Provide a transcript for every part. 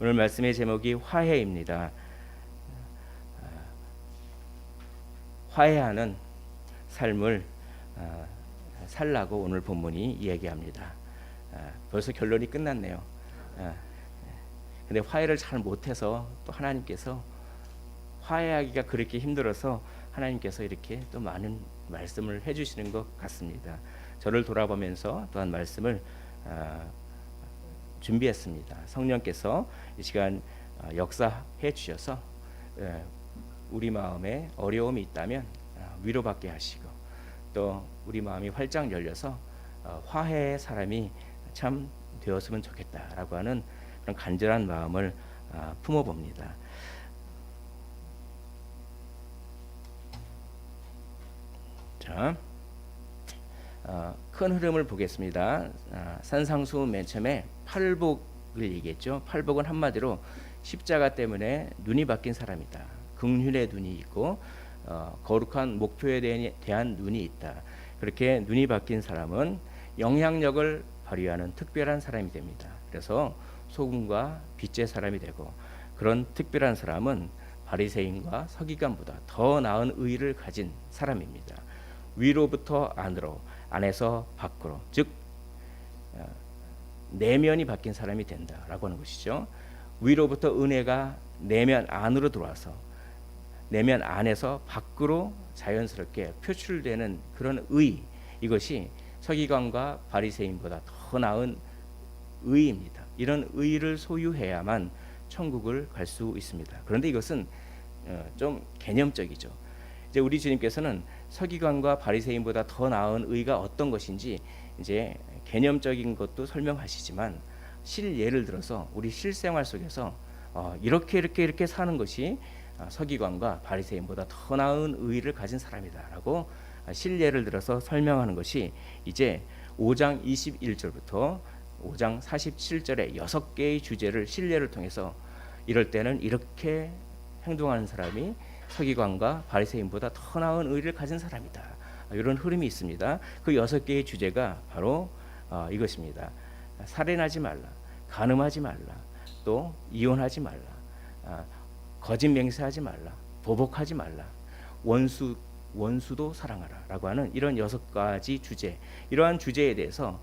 오늘 말씀의 제목이 화해입니다. 화해하는 삶을 살라고 오늘 본문이 이야기합니다. 벌써 결론이 끝났네요. 근데 화해를 잘 못해서 또 하나님께서 화해하기가 그렇게 힘들어서 하나님께서 이렇게 또 많은 말씀을 해주시는 것 같습니다. 저를 돌아보면서 또한 말씀을 준비했습니다. 성령께서 이 시간 역사해 주셔서 우리 마음에 어려움이 있다면 위로받게 하시고 또 우리 마음이 활짝 열려서 화해의 사람이 참 되었으면 좋겠다라고 하는 그런 간절한 마음을 품어봅니다. 자, 큰 흐름을 보겠습니다. 산상수 맨 처음에 팔복을 얘기했죠. 팔복은 한마디로 십자가 때문에 눈이 바뀐 사람이다. 긍휼의 눈이 있고 거룩한 목표에 대한 눈이 있다. 그렇게 눈이 바뀐 사람은 영향력을 발휘하는 특별한 사람이 됩니다. 그래서 소금과 빛의 사람이 되고, 그런 특별한 사람은 바리새인과 서기관보다 더 나은 의를 가진 사람입니다. 위로부터 안으로, 안에서 밖으로, 즉 내면이 바뀐 사람이 된다라고 하는 것이죠. 위로부터 은혜가 내면 안으로 들어와서 내면 안에서 밖으로 자연스럽게 표출되는 그런 의, 이것이 서기관과 바리새인보다 더 나은 의입니다. 이런 의를 소유해야만 천국을 갈 수 있습니다. 그런데 이것은 좀 개념적이죠. 이제 우리 주님께서는 서기관과 바리새인보다 더 나은 의가 어떤 것인지 이제 개념적인 것도 설명하시지만 실예를 들어서 우리 실생활 속에서 이렇게 사는 것이 서기관과 바리새인보다 더 나은 의를 가진 사람이다라고 실예를 들어서 설명하는 것이 이제 5장 21절부터 5장 47절의 6개의 주제를 실례를 통해서 이럴 때는 이렇게 행동하는 사람이 서기관과 바리새인보다 더 나은 의를 가진 사람이다. 이런 흐름이 있습니다. 그 6개의 주제가 바로 이것입니다. 살인하지 말라, 간음하지 말라, 또 이혼하지 말라, 거짓 맹세하지 말라, 보복하지 말라, 원수도 사랑하라라고 하는 이런 6가지 주제, 이러한 주제에 대해서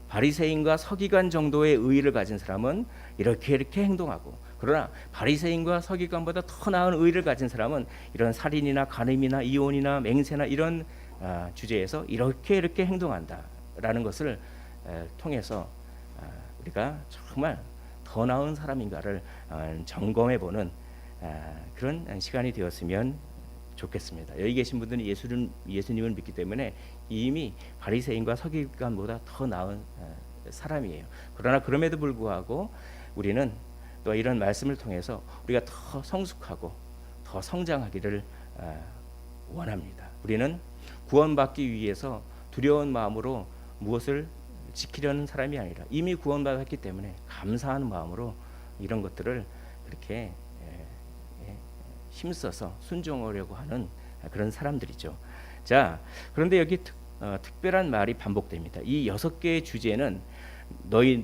바리새인과 서기관 정도의 의의를 가진 사람은 이렇게 행동하고, 그러나 바리새인과 서기관보다 더 나은 의의를 가진 사람은 이런 살인이나 간음이나 이혼이나 맹세나 이런 주제에서 이렇게 행동한다라는 것을 통해서 우리가 정말 더 나은 사람인가를 점검해보는 그런 시간이 되었으면 좋겠습니다. 여기 계신 분들은 예수님을 믿기 때문에 이미 바리새인과 서기관보다 더 나은 사람이에요. 그러나 그럼에도 불구하고 우리는 또 이런 말씀을 통해서 우리가 더 성숙하고 더 성장하기를 원합니다. 우리는 구원받기 위해서 두려운 마음으로 무엇을 지키려는 사람이 아니라 이미 구원받았기 때문에 감사하는 마음으로 이런 것들을 그렇게 힘써서 순종하려고 하는 그런 사람들이죠. 자, 그런데 여기 특별한 말이 반복됩니다. 이 6개의 주제는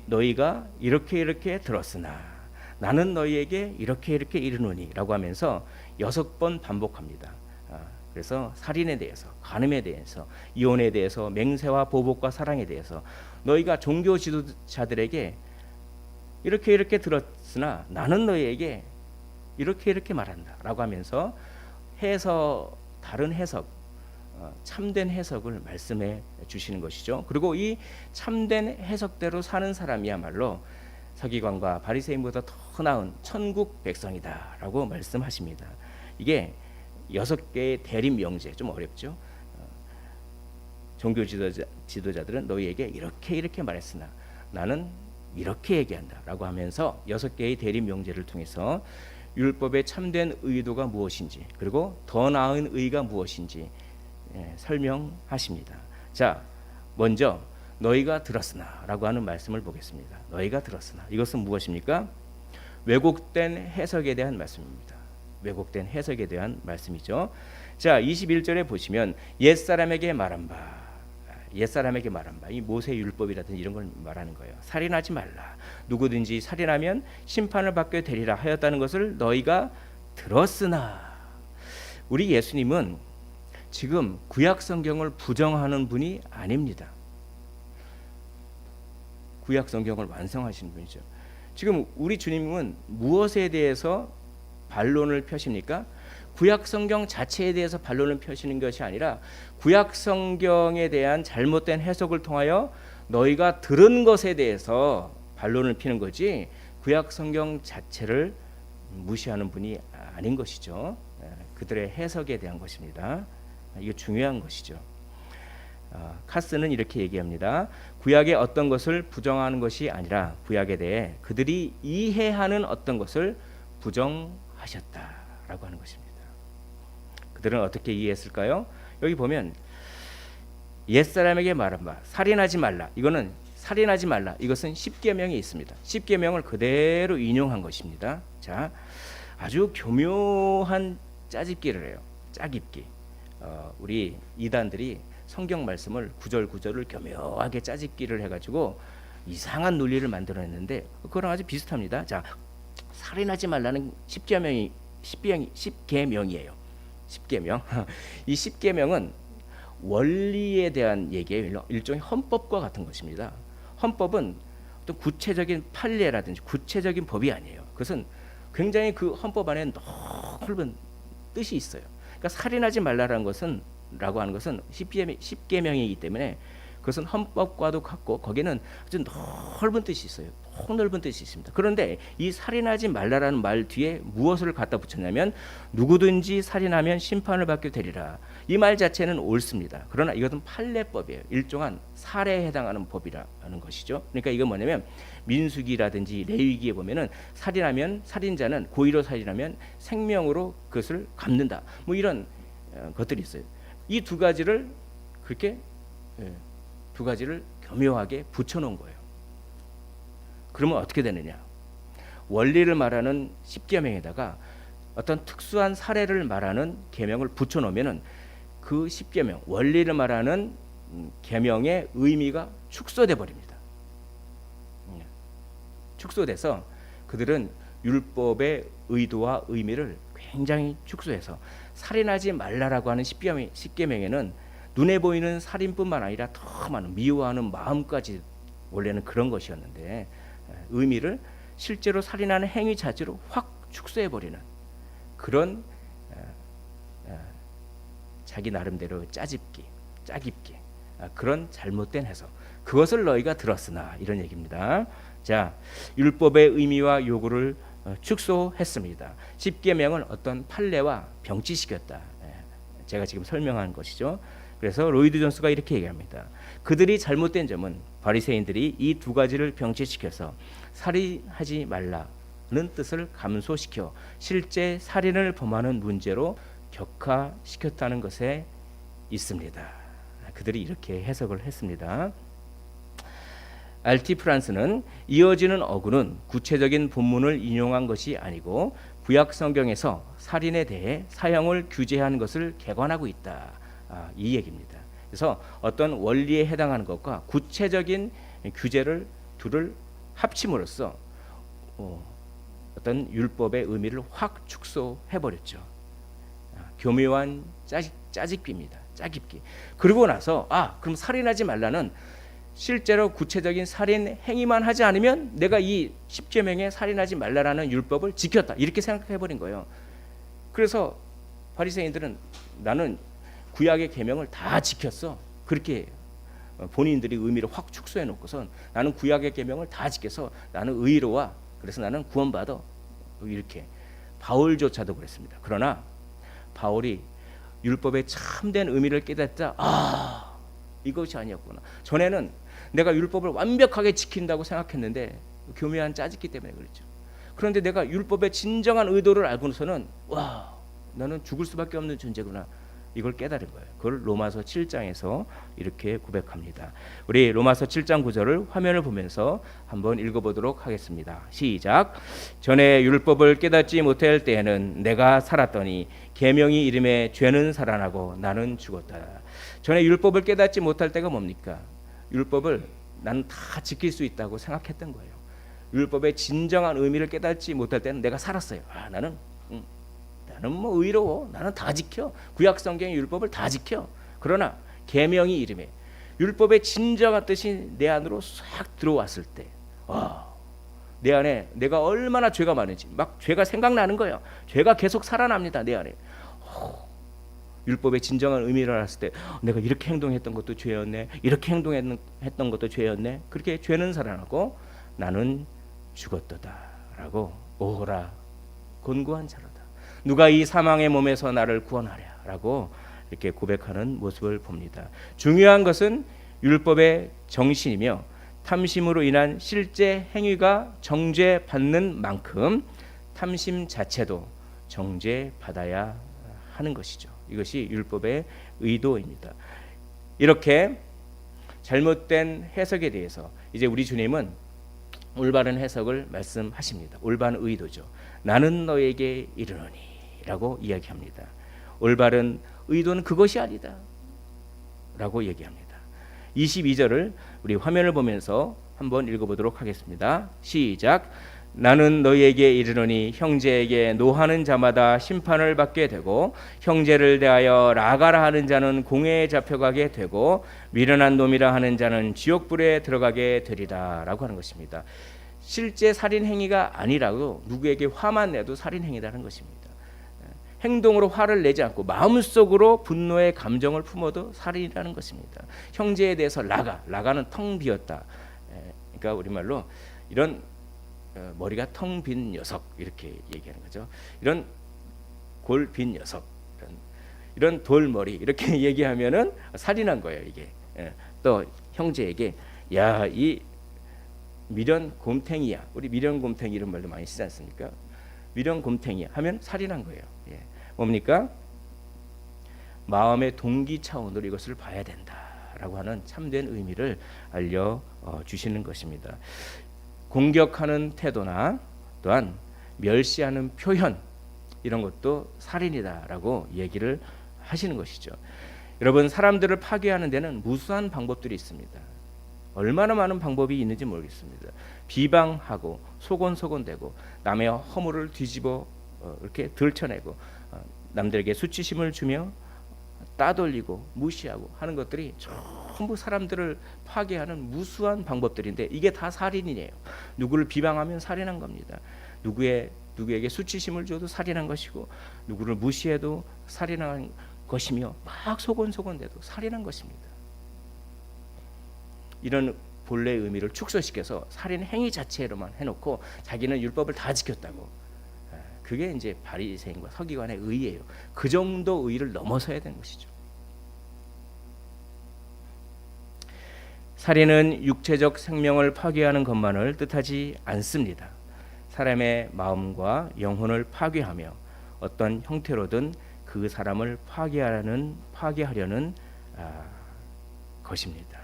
너희가 이렇게 들었으나 나는 너희에게 이렇게 이르노니 라고 하면서 6번 반복합니다. 그래서 살인에 대해서, 간음에 대해서, 이혼에 대해서, 맹세와 보복과 사랑에 대해서 너희가 종교 지도자들에게 이렇게 들었으나 나는 너희에게 이렇게 말한다 라고 하면서 다른 해석, 참된 해석을 말씀해 주시는 것이죠. 그리고 이 참된 해석대로 사는 사람이야말로 서기관과 바리새인보다 더 나은 천국 백성이다 라고 말씀하십니다. 이게 6개의 대립 명제, 좀 어렵죠. 종교 지도자들은 너희에게 이렇게 말했으나 나는 이렇게 얘기한다 라고 하면서 6개의 대립 명제를 통해서 율법의 참된 의도가 무엇인지, 그리고 더 나은 의가 무엇인지 설명하십니다. 자, 먼저 너희가 들었으나 라고 하는 말씀을 보겠습니다. 너희가 들었으나, 이것은 무엇입니까? 왜곡된 해석에 대한 말씀입니다. 왜곡된 해석에 대한 말씀이죠. 자, 21절에 보시면 옛사람에게 말한 바, 옛사람에게 말한 바, 이 모세 율법이라든지 이런 걸 말하는 거예요. 살인하지 말라. 누구든지 살인하면 심판을 받게 되리라 하였다는 것을 너희가 들었으나. 우리 예수님은 지금 구약 성경을 부정하는 분이 아닙니다. 구약 성경을 완성하신 분이죠. 지금 우리 주님은 무엇에 대해서 반론을 펴십니까? 구약 성경 자체에 대해서 반론을 펴시는 것이 아니라 구약 성경에 대한 잘못된 해석을 통하여 너희가 들은 것에 대해서 반론을 피는 거지, 구약 성경 자체를 무시하는 분이 아닌 것이죠. 그들의 해석에 대한 것입니다. 이게 중요한 것이죠. 카스는 이렇게 얘기합니다. 구약의 어떤 것을 부정하는 것이 아니라 구약에 대해 그들이 이해하는 어떤 것을 부정하셨다라고 하는 것입니다. 그들은 어떻게 이해했을까요? 여기 보면 옛사람에게 말한 바 살인하지 말라. 이거는 살인하지 말라. 이것은 십계명에 있습니다. 십계명을 그대로 인용한 것입니다. 자, 아주 교묘한 짜깁기를 해요. 짜깁기. 우리 이단들이 성경 말씀을 구절구절을 교묘하게 짜깁기를 해가지고 이상한 논리를 만들어냈는데 그거랑 아주 비슷합니다. 자, 살인하지 말라는 십계명이에요. 십계명. 이 십계명은 원리에 대한 얘기예요. 일종의 헌법과 같은 것입니다. 헌법은 어떤 구체적인 판례라든지 구체적인 법이 아니에요. 그것은 굉장히 그 헌법 안에 넓은 뜻이 있어요. 그러니까 살인하지 말라라는 것은 라고 하는 것은 십계명이기 때문에 그것은 헌법과도 같고 거기는 아주 넓은 뜻이 있어요. 폭넓은 뜻이 있습니다. 그런데 이 살인하지 말라라는 말 뒤에 무엇을 갖다 붙였냐면 누구든지 살인하면 심판을 받게 되리라. 이 말 자체는 옳습니다. 그러나 이것은 판례법이에요. 일종한 살해에 해당하는 법이라는 것이죠. 그러니까 이건 뭐냐면 민수기라든지 레위기에 보면은 살인하면 살인자는 고의로 살인하면 생명으로 그것을 갚는다. 뭐 이런 것들이 있어요. 이 두 가지를 그렇게 두 가지를 교묘하게 붙여놓은 거예요. 그러면 어떻게 되느냐? 원리를 말하는 십계명에다가 어떤 특수한 사례를 말하는 계명을 붙여놓으면은 그 십계명 원리를 말하는 계명의 의미가 축소돼 버립니다. 축소돼서 그들은 율법의 의도와 의미를 굉장히 축소해서 살인하지 말라라고 하는 십계명에는 눈에 보이는 살인뿐만 아니라 더 많은 미워하는 마음까지 원래는 그런 것이었는데 의미를 실제로 살인하는 행위 자체로 확 축소해버리는 그런 자기 나름대로 짜깁기 그런 잘못된 해석, 그것을 너희가 들었으나 이런 얘기입니다. 자, 율법의 의미와 요구를 축소했습니다. 십계명은 어떤 판례와 병치시켰다. 제가 지금 설명한 것이죠. 그래서 로이드 존스가 이렇게 얘기합니다. 그들이 잘못된 점은 바리새인들이 이 두 가지를 병치시켜서 살인하지 말라는 뜻을 감소시켜 실제 살인을 범하는 문제로 격화시켰다는 것에 있습니다. 그들이 이렇게 해석을 했습니다. 알티 프란스는 이어지는 어구는 구체적인 본문을 인용한 것이 아니고 구약 성경에서 살인에 대해 사형을 규제한 것을 개관하고 있다. 이 얘기입니다. 그래서 어떤 원리에 해당하는 것과 구체적인 규제를 둘을 합침으로써 어떤 율법의 의미를 확 축소해버렸죠. 교묘한 짜깁기입니다. 짜깁기. 그러고 나서 그럼 살인하지 말라는 실제로 구체적인 살인 행위만 하지 않으면 내가 이 십계명에 살인하지 말라라는 율법을 지켰다. 이렇게 생각해버린 거예요. 그래서 바리새인들은 나는 구약의 계명을 다 지켰어. 그렇게 본인들이 의미를 확 축소해 놓고선 나는 구약의 계명을 다 지켜서 나는 의로와 그래서 나는 구원받아. 이렇게 바울조차도 그랬습니다. 그러나 바울이 율법의 참된 의미를 깨닫자 이것이 아니었구나. 전에는 내가 율법을 완벽하게 지킨다고 생각했는데 교묘한 짜깁기 때문에 그랬죠. 그런데 내가 율법의 진정한 의도를 알고서는 나는 죽을 수밖에 없는 존재구나. 이걸 깨달은 거예요. 그걸 로마서 7장에서 이렇게 고백합니다. 우리 로마서 7장 9절을 화면을 보면서 한번 읽어보도록 하겠습니다. 시작. 전에 율법을 깨닫지 못할 때에는 내가 살았더니 계명이 이름에 죄는 살아나고 나는 죽었다. 전에 율법을 깨닫지 못할 때가 뭡니까? 율법을 나는 다 지킬 수 있다고 생각했던 거예요. 율법의 진정한 의미를 깨닫지 못할 때는 내가 살았어요. 나는 뭐 의로워. 나는 다 지켜. 구약 성경의 율법을 다 지켜. 그러나 계명이 이름에 율법의 진정한 뜻이 내 안으로 싹 들어왔을 때, 내 안에 내가 얼마나 죄가 많은지 막 죄가 생각나는 거예요. 죄가 계속 살아납니다. 내 안에. 율법의 진정한 의미를 알았을 때 내가 이렇게 행동했던 것도 죄였네. 이렇게 행동했던 것도 죄였네. 그렇게 죄는 살아나고 나는 죽었도다라고 오호라 곤고한 자로다. 누가 이 사망의 몸에서 나를 구원하랴라고 이렇게 고백하는 모습을 봅니다. 중요한 것은 율법의 정신이며 탐심으로 인한 실제 행위가 정죄받는 만큼 탐심 자체도 정죄받아야 하는 것이죠. 이것이 율법의 의도입니다. 이렇게 잘못된 해석에 대해서 이제 우리 주님은 올바른 해석을 말씀하십니다. 올바른 의도죠. 나는 너에게 이르노니 라고 이야기합니다. 올바른 의도는 그것이 아니다 라고 얘기합니다. 22절을 우리 화면을 보면서 한번 읽어보도록 하겠습니다. 시작. 나는 너희에게 이르노니 형제에게 노하는 자마다 심판을 받게 되고 형제를 대하여 라가라 하는 자는 공회에 잡혀가게 되고 미련한 놈이라 하는 자는 지옥불에 들어가게 되리라 라고 하는 것입니다. 실제 살인 행위가 아니라고 누구에게 화만 내도 살인 행위라는 것입니다. 행동으로 화를 내지 않고 마음속으로 분노의 감정을 품어도 살인이라는 것입니다. 형제에 대해서 라가는 텅 비었다. 그러니까 우리말로 이런 머리가 텅 빈 녀석 이렇게 얘기하는 거죠. 이런 골 빈 녀석, 이런 돌머리 이렇게 얘기하면은 살인한 거예요. 이게 또 형제에게 야 이 미련 곰탱이야. 우리 미련 곰탱이 이런 말도 많이 쓰지 않습니까? 미련 곰탱이야 하면 살인한 거예요. 뭡니까? 마음의 동기 차원으로 이것을 봐야 된다라고 하는 참된 의미를 알려주시는 것입니다. 공격하는 태도나 또한 멸시하는 표현 이런 것도 살인이다라고 얘기를 하시는 것이죠. 여러분 사람들을 파괴하는 데는 무수한 방법들이 있습니다. 얼마나 많은 방법이 있는지 모르겠습니다. 비방하고 소곤소곤대고 남의 허물을 뒤집어 이렇게 들춰내고 남들에게 수치심을 주며 따돌리고 무시하고 하는 것들이 전부 사람들을 파괴하는 무수한 방법들인데 이게 다 살인이에요. 누구를 비방하면 살인한 겁니다. 누구에게 수치심을 줘도 살인한 것이고 누구를 무시해도 살인한 것이며 막 소곤소곤대도 살인한 것입니다. 이런 본래의 의미를 축소시켜서 살인 행위 자체로만 해놓고 자기는 율법을 다 지켰다고. 그게 이제 바리새인과 서기관의 의예요. 그 정도 의를 넘어서야 되는 것이죠. 살인은 육체적 생명을 파괴하는 것만을 뜻하지 않습니다. 사람의 마음과 영혼을 파괴하며 어떤 형태로든 그 사람을 파괴하려는 것입니다.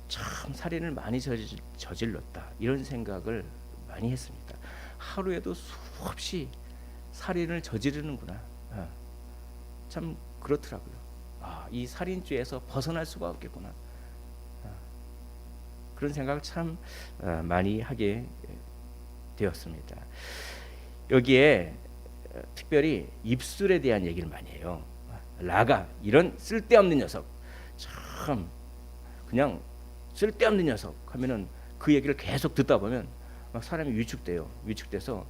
참 살인을 많이 저질렀다 이런 생각을 많이 했습니다. 하루에도 수없이 살인을 저지르는구나. 참 그렇더라고요. 이 살인죄에서 벗어날 수가 없겠구나. 그런 생각을 참 많이 하게 되었습니다. 여기에 특별히 입술에 대한 얘기를 많이 해요. 라가 이런 쓸데없는 녀석, 참 그냥 쓸데없는 녀석 하면은 그 얘기를 계속 듣다 보면 막 사람이 위축돼서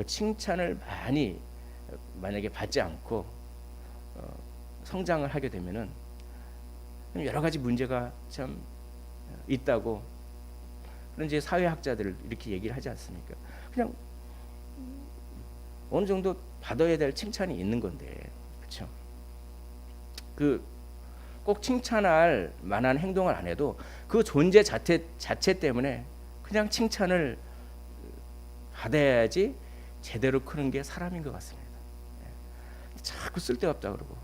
칭찬을 많이 만약에 받지 않고 성장을 하게 되면은 여러 가지 문제가 참 있다고 그런 이제 사회학자들 이렇게 얘기를 하지 않습니까? 그냥 어느 정도 받아야 될 칭찬이 있는 건데, 그렇죠? 꼭 칭찬할 만한 행동을 안 해도 그 존재 자체 때문에 그냥 칭찬을 받아야지 제대로 크는 게 사람인 것 같습니다. 자꾸 쓸데없다 그러고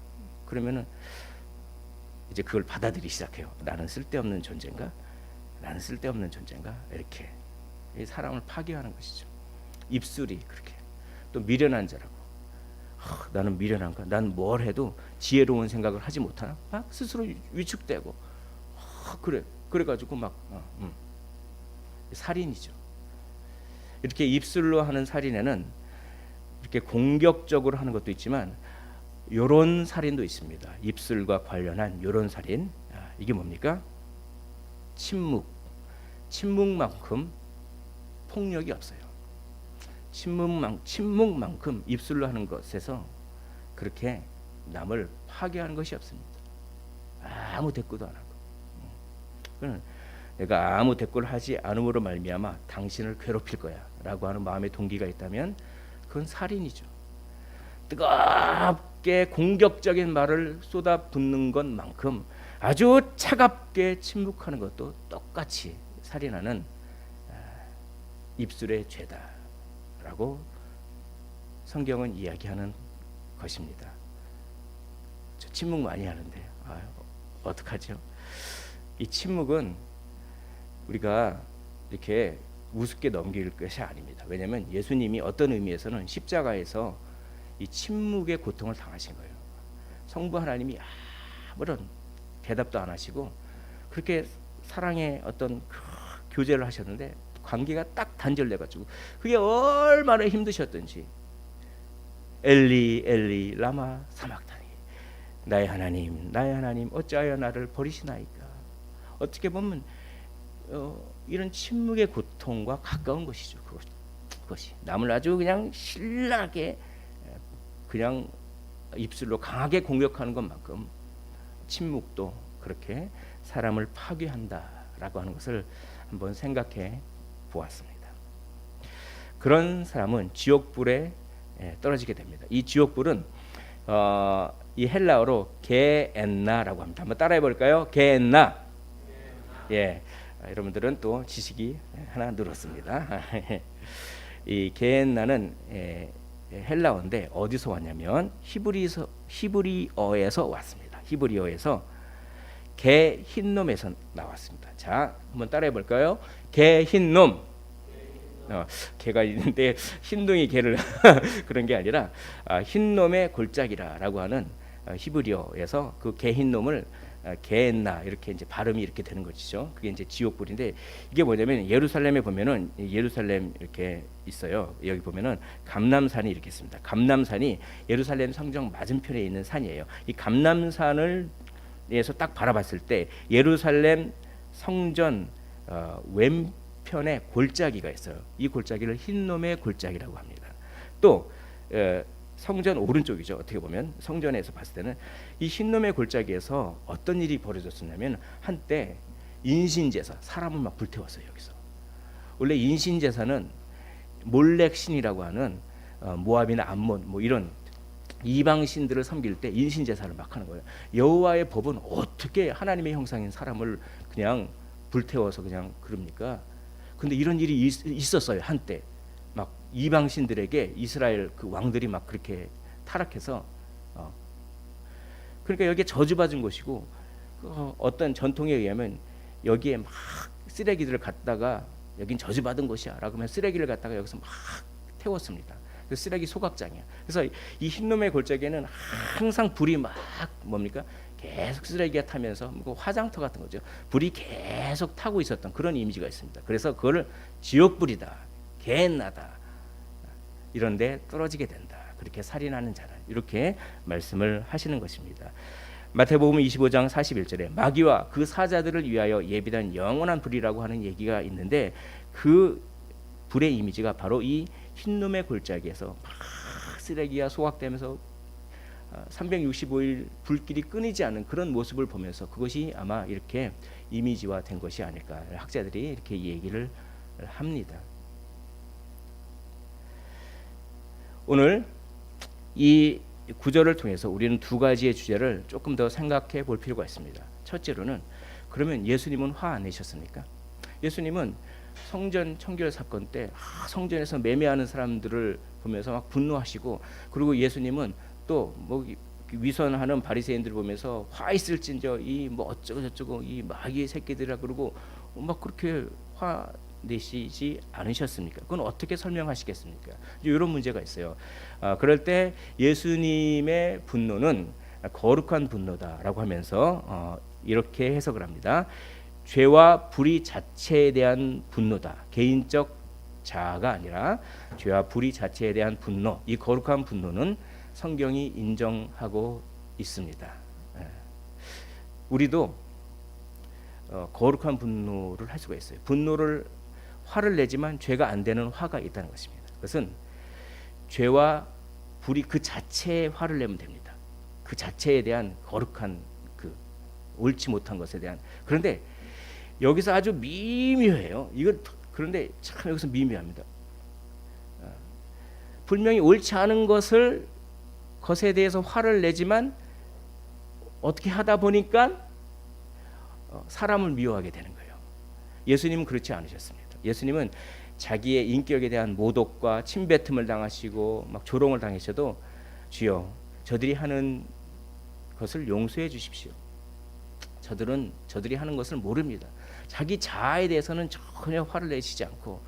그러면은 이제 그걸 받아들이기 시작해요. 나는 쓸데없는 존재인가? 이렇게 사람을 파괴하는 것이죠. 입술이 그렇게 또 미련한 자라고 나는 미련한가? 난 뭘 해도 지혜로운 생각을 하지 못하나? 막 스스로 위축되고 그래가지고 막 살인이죠. 이렇게 입술로 하는 살인에는 이렇게 공격적으로 하는 것도 있지만 요런 살인도 있습니다. 입술과 관련한 요런 살인. 이게 뭡니까? 침묵만큼 폭력이 없어요. 침묵만큼 입술로 하는 것에서 그렇게 남을 파괴하는 것이 없습니다. 아무 대꾸도 안 하고. 내가 아무 대꾸를 하지 않음으로 말미암아 당신을 괴롭힐 거야라고 하는 마음의 동기가 있다면 그건 살인이죠. 뜨겁게 공격적인 말을 쏟아붓는 것만큼 아주 차갑게 침묵하는 것도 똑같이 살인하는 입술의 죄다라고 성경은 이야기하는 것입니다. 저 침묵 많이 하는데 어떡하죠? 이 침묵은 우리가 이렇게 우습게 넘길 것이 아닙니다. 왜냐하면 예수님이 어떤 의미에서는 십자가에서 이 침묵의 고통을 당하신 거예요. 성부 하나님이 아무런 대답도 안 하시고 그렇게 사랑의 어떤 교제를 하셨는데 관계가 딱 단절돼가지고 그게 얼마나 힘드셨던지 엘리 엘리 라마 사막타니 나의 하나님 어찌하여 나를 버리시나이까. 어떻게 보면 이런 침묵의 고통과 가까운 것이죠. 그것이 남을 아주 그냥 신랄하게 그냥 입술로 강하게 공격하는 것만큼 침묵도 그렇게 사람을 파괴한다라고 하는 것을 한번 생각해 보았습니다. 그런 사람은 지옥불에 떨어지게 됩니다. 이 지옥불은 이 헬라어로 게엔나라고 합니다. 한번 따라해 볼까요? 게엔나. 예, 여러분들은 또 지식이 하나 늘었습니다. 이 게엔나는 헬라어인데 어디서 왔냐면 히브리어에서 왔습니다. 히브리어에서 개 흰놈에서 나왔습니다. 자, 한번 따라해 볼까요? 개 흰놈. 개가 있는데 흰둥이 개를 그런 게 아니라 흰놈의 골짜기라라고 하는 히브리어에서 그 개 흰놈을 게엔나 이렇게 이제 발음이 이렇게 되는 것이죠. 그게 이제 지옥불인데 이게 뭐냐면 예루살렘에 보면은 예루살렘 이렇게 있어요. 여기 보면은 감람산이 이렇게 있습니다. 감람산이 예루살렘 성정 맞은편에 있는 산이에요. 이 감람산을 에서 딱 바라봤을 때 예루살렘 성전 왼편에 골짜기가 있어요. 이 골짜기를 흰놈의 골짜기라고 합니다. 또 성전 오른쪽이죠. 어떻게 보면 성전에서 봤을 때는 이 흰놈의 골짜기에서 어떤 일이 벌어졌었냐면 한때 인신제사 사람을 막 불태웠어요. 여기서 원래 인신제사는 몰렉 신이라고 하는 모압이나 암몬 뭐 이런 이방 신들을 섬길 때 인신 제사를 막 하는 거예요. 여호와의 법은 어떻게 하나님의 형상인 사람을 그냥 불태워서 그냥 그럽니까? 근데 이런 일이 있었어요. 한때 막 이방 신들에게 이스라엘 그 왕들이 막 그렇게 타락해서 그러니까 여기에 저주받은 것이고 어떤 전통에 의하면 여기에 막 쓰레기들을 갖다가 여긴 저주받은 곳이야라고 하면 쓰레기를 갖다가 여기서 막 태웠습니다. 그 쓰레기 소각장이야. 그래서 이 흰놈의 골짜기에는 항상 불이 막 뭡니까? 계속 쓰레기가 타면서 뭐 화장터 같은 거죠. 불이 계속 타고 있었던 그런 이미지가 있습니다. 그래서 그거를 지옥불이다, 게엔나다 이런데 떨어지게 된다. 그렇게 살인하는 자는 이렇게 말씀을 하시는 것입니다. 마태복음 25장 41절에 마귀와 그 사자들을 위하여 예비된 영원한 불이라고 하는 얘기가 있는데 그 불의 이미지가 바로 이 흰놈의 골짜기에서 막 쓰레기가 소각되면서 365일 불길이 끊이지 않는 그런 모습을 보면서 그것이 아마 이렇게 이미지화 된 것이 아닐까 학자들이 이렇게 얘기를 합니다. 오늘 이 구절을 통해서 우리는 두 가지의 주제를 조금 더 생각해 볼 필요가 있습니다. 첫째로는 그러면 예수님은 화 안 내셨습니까? 예수님은 성전 청결 사건 때 성전에서 매매하는 사람들을 보면서 막 분노하시고 그리고 예수님은 또 뭐 위선하는 바리새인들을 보면서 화 있을진저 이 뭐 어쩌고 저쩌고 이 마귀의 새끼들이라 그러고 막 그렇게 화 내시지 않으셨습니까? 그건 어떻게 설명하시겠습니까? 이런 문제가 있어요. 그럴 때 예수님의 분노는 거룩한 분노다라고 하면서 이렇게 해석을 합니다. 죄와 불의 자체에 대한 분노다. 개인적 자아가 아니라 죄와 불의 자체에 대한 분노, 이 거룩한 분노는 성경이 인정하고 있습니다. 우리도 거룩한 분노를 할 수가 있어요. 분노를 화를 내지만 죄가 안 되는 화가 있다는 것입니다. 그것은 죄와 불의 그 자체에 화를 내면 됩니다. 그 자체에 대한 거룩한 그 옳지 못한 것에 대한. 그런데 여기서 아주 미묘해요. 이거 그런데 참 여기서 미묘합니다. 분명히 옳지 않은 것에 대해서 화를 내지만 어떻게 하다 보니까 사람을 미워하게 되는 거예요. 예수님은 그렇지 않으셨습니다. 예수님은 자기의 인격에 대한 모독과 침뱉음을 당하시고 막 조롱을 당하셔도 주여 저들이 하는 것을 용서해 주십시오. 저들이 하는 것을 모릅니다. 자기 자아에 대해서는 전혀 화를 내시지 않고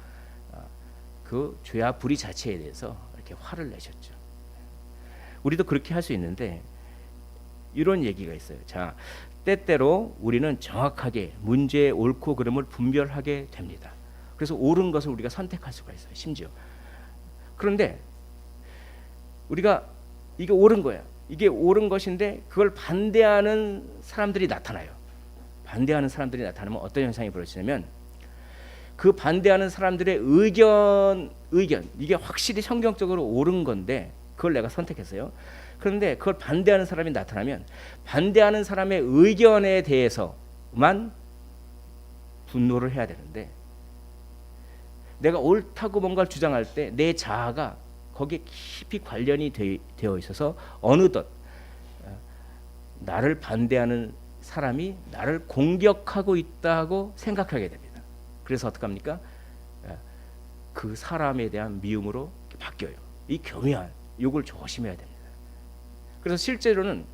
그 죄와 불의 자체에 대해서 이렇게 화를 내셨죠. 우리도 그렇게 할 수 있는데 이런 얘기가 있어요. 자, 때때로 우리는 정확하게 문제의 옳고 그름을 분별하게 됩니다. 그래서 옳은 것을 우리가 선택할 수가 있어요. 심지어. 그런데 우리가 이게 옳은 거야. 이게 옳은 것인데 그걸 반대하는 사람들이 나타나요. 반대하는 사람들이 나타나면 어떤 현상이 벌어지냐면 그 반대하는 사람들의 의견 이게 확실히 성경적으로 옳은 건데 그걸 내가 선택했어요. 그런데 그걸 반대하는 사람이 나타나면 반대하는 사람의 의견에 대해서만 분노를 해야 되는데 내가 옳다고 뭔가를 주장할 때 내 자아가 거기에 깊이 관련이 되어 있어서 어느덧 나를 반대하는 사람이 나를 공격하고 있다고 생각하게 됩니다. 그래서 어떡합니까? 그 사람에 대한 미움으로 바뀌어요. 이 교묘한 이걸 조심해야 됩니다. 그래서 실제로는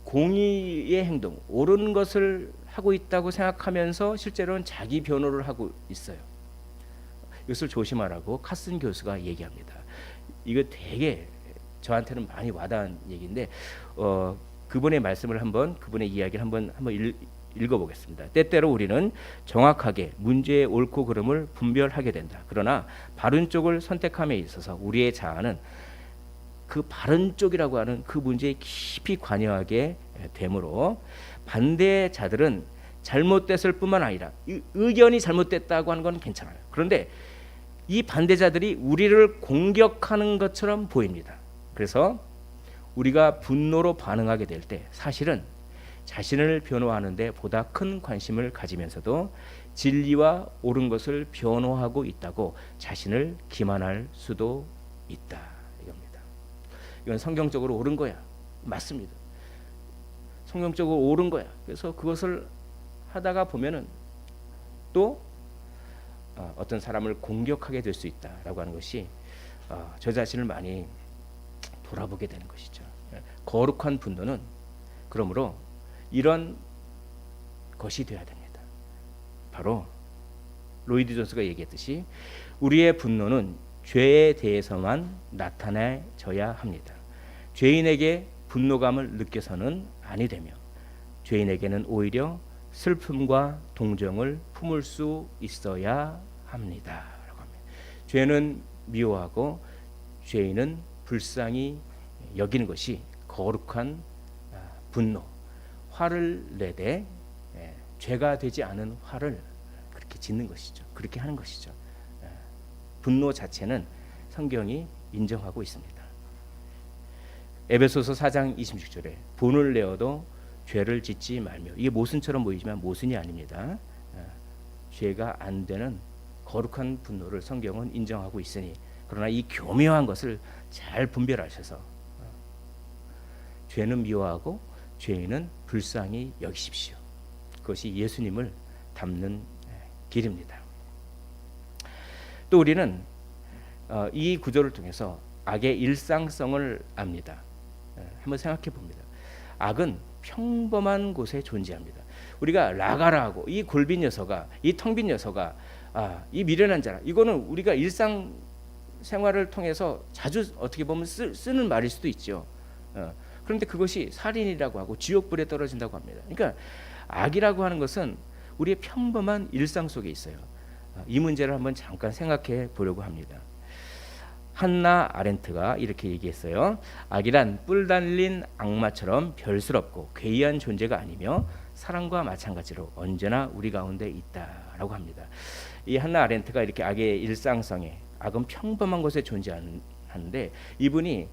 공의의 행동, 옳은 것을 하고 있다고 생각하면서 실제로는 자기 변호를 하고 있어요. 이것을 조심하라고 카슨 교수가 얘기합니다. 이거 되게 저한테는 많이 와닿은 얘기인데 그분의 말씀을 그분의 이야기를 한번 읽어보겠습니다. 때때로 우리는 정확하게 문제의 옳고 그름을 분별하게 된다. 그러나 바른 쪽을 선택함에 있어서 우리의 자아는 그 바른 쪽이라고 하는 그 문제에 깊이 관여하게 되므로 반대자들은 잘못됐을 뿐만 아니라 의견이 잘못됐다고 하는 건 괜찮아요. 그런데 이 반대자들이 우리를 공격하는 것처럼 보입니다. 그래서 우리가 분노로 반응하게 될 때 사실은 자신을 변호하는 데 보다 큰 관심을 가지면서도 진리와 옳은 것을 변호하고 있다고 자신을 기만할 수도 있다. 이겁니다. 이건 성경적으로 옳은 거야. 맞습니다. 성경적으로 옳은 거야. 그래서 그것을 하다가 보면은 또 어떤 사람을 공격하게 될 수 있다라고 하는 것이 저 자신을 많이 돌아보게 되는 것이죠. 거룩한 분노는 그러므로 이런 것이 되어야 됩니다. 바로 로이드 존스가 얘기했듯이 우리의 분노는 죄에 대해서만 나타내져야 합니다. 죄인에게 분노감을 느껴서는 아니 되며 죄인에게는 오히려 슬픔과 동정을 품을 수 있어야 합니다. 라고 합니다. 죄는 미워하고 죄인은 불쌍히 여기는 것이 거룩한 분노. 화를 내되 죄가 되지 않은 화를 그렇게 짓는 것이죠. 그렇게 하는 것이죠. 분노 자체는 성경이 인정하고 있습니다. 에베소서 4장 26절에 분을 내어도 죄를 짓지 말며, 이게 모순처럼 보이지만 모순이 아닙니다. 죄가 안 되는 거룩한 분노를 성경은 인정하고 있으니, 그러나 이 교묘한 것을 잘 분별하셔서 죄는 미워하고 죄인은 불쌍히 여기십시오. 그것이 예수님을 닮는 길입니다. 또 우리는 이 구절을 통해서 악의 일상성을 압니다. 한번 생각해 봅니다. 악은 평범한 곳에 존재합니다. 우리가 라가라하고 이 골빈 녀석아, 이 텅빈 녀석아, 이 미련한 자라. 이거는 우리가 일상 생활을 통해서 자주 어떻게 보면 쓰는 말일 수도 있죠. 그런데 그것이 살인이라고 하고 지옥불에 떨어진다고 합니다. 그러니까 악이라고 하는 것은 우리의 평범한 일상 속에 있어요. 이 문제를 한번 잠깐 생각해 보려고 합니다. 한나 아렌트가 이렇게 얘기했어요. 악이란 뿔 달린 악마처럼 별스럽고 괴이한 존재가 아니며 사랑과 마찬가지로 언제나 우리 가운데 있다라고 합니다. 이 한나 아렌트가 이렇게 악의 일상성에, 악은 평범한 곳에 존재하는데, 이분이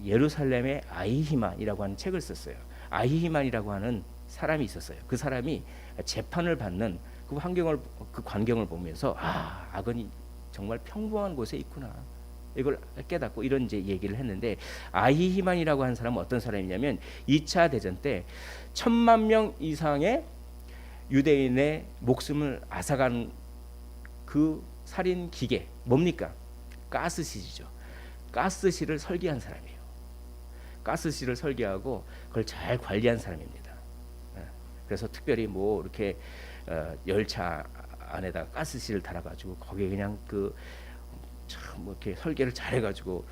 예루살렘의 아히히만이라고 하는 책을 썼어요. 아히히만이라고 하는 사람이 있었어요. 그 사람이 재판을 받는 그 광경을 보면서 악은 정말 평범한 곳에 있구나, 이걸 깨닫고 이런 이제 얘기를 했는데, 아히히만이라고 하는 사람은 어떤 사람이냐면 2차 대전 때 1,000만 명 이상의 유대인의 목숨을 앗아간 그 살인 기계, 뭡니까? 가스실이죠. 가스실을 설계한 사람이에요. 가스실을 설계하고 그걸 잘 관리한 사람입니다. 그래서 특별히 뭐 이렇게 열차 안에다 가스실을 달아가지고 거기에 그냥 뭐 이렇게 설계를 잘해가지고